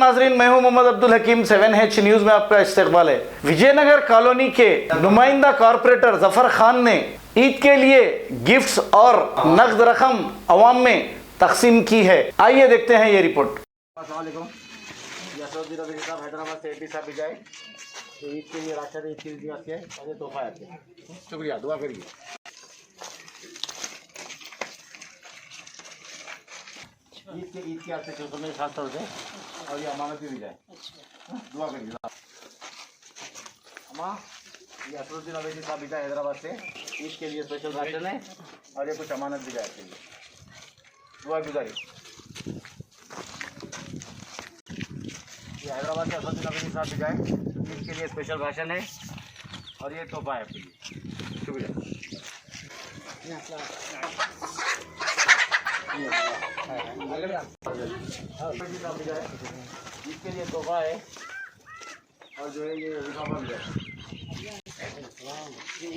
नाजरीन, मैं हूं मोहम्मद अब्दुल हकीम। 7H न्यूज में आपका इस्तकबाल है। विजयनगर कॉलोनी के नुमाइंदा कॉर्पोरेटर जफर खान ने ईद के लिए गिफ्ट्स और नकद रकम अवाम में तकसीम की है। आइए देखते हैं ये रिपोर्ट। हैदराबाद से एपी साहब जाए तो ईद के लिए राशन ईद की आती है और ये तोहफा आते हैं। शुक्रिया, दुआ करिए। ईद के आपसे जो मेरे खास तौर से और ये अमानत भी जाए, दुआ करिए। अम्मा, ये असरुद्दीन अवैसी साहब भी जाए हैदराबाद से, ईद के लिए स्पेशल राशन है और ये कुछ अमानत भी जाए, दुआ गुजारिए। ये हैदराबाद से असरुद्दीन अवैसी साहब भी जाए, ईद के लिए स्पेशल राशन है और ये तोहफा है आपके लिए, शुक्रिया। इसके लिए तोहफा है और जो है ये लिफाफा भी है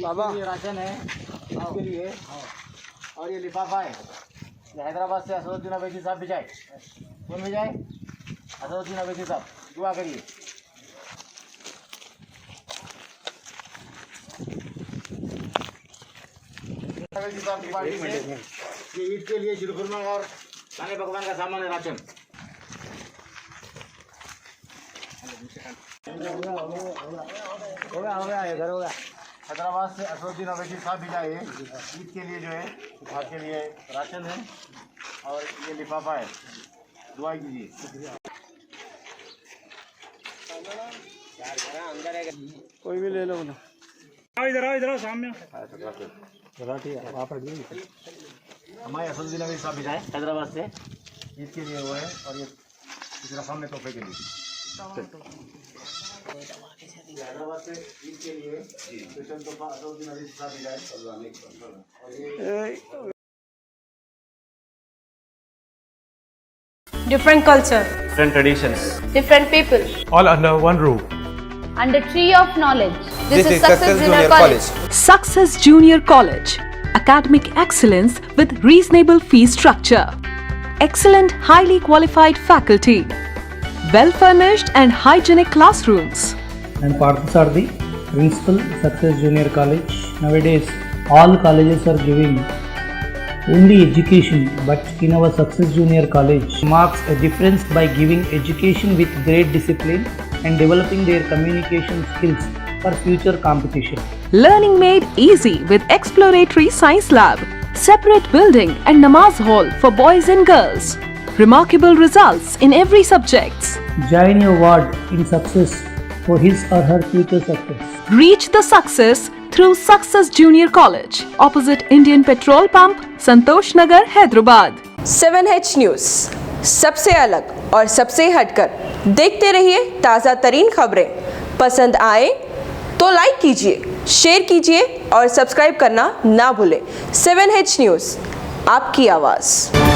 बाबा, ये राशन है इसके लिए और ये लिफाफा है। ये हैदराबाद से असरुद्दीन अवैसी साहब भी जाए, कौन भी जाए? असरुद्दीन अवैसी साहब, दुआ करिए। अवैसी साहब की पार्टी में ये ईद के लिए शीरखुरमा और खाने पकवान का सामान है, राशन। हो गया इधर हो गया। हैदराबाद से असरुद्दीन अवैसी साहब भी जाए, ईद के लिए जो है आपके लिए राशन है और ये लिफाफा है, दुआ कीजिए। कोई भी ले लो ना, इधर आओ सामने। हमारे असरुद्दीन अवैसी साहब भी जाए हैदराबाद से, ईद के लिए वो है और ये इस रकम में तोहफे के लिए हैदराबाद से ईद के लिए स्पेशल तोहफा असरुद्दीन अवैसी साहब भी जाए। Different culture, different traditions, different people, all under one roof. under tree of knowledge. This is Success Junior College. Success Junior College. Academic excellence with reasonable fee structure. Excellent, highly qualified faculty. Well-furnished and hygienic classrooms. And Parthasarthi, Principal, Success Junior College. Nowadays, all colleges are giving only education, but in our Success Junior College marks a difference by giving education with great discipline and developing their communication skills for future competition. Learning made easy with exploratory science lab, separate building and namaz hall for boys and girls. Remarkable results in every subjects. Join your ward in success for his or her future success. Reach the success through Success Junior College, opposite Indian Petrol Pump, Santosh Nagar, Hyderabad. 7H news, सबसे अलग और सबसे हटकर। देखते रहिए ताज़ा तरीन खबरें। पसंद आए तो लाइक कीजिए, शेयर कीजिए और सब्सक्राइब करना ना भूलें। 7H न्यूज़, आपकी आवाज़।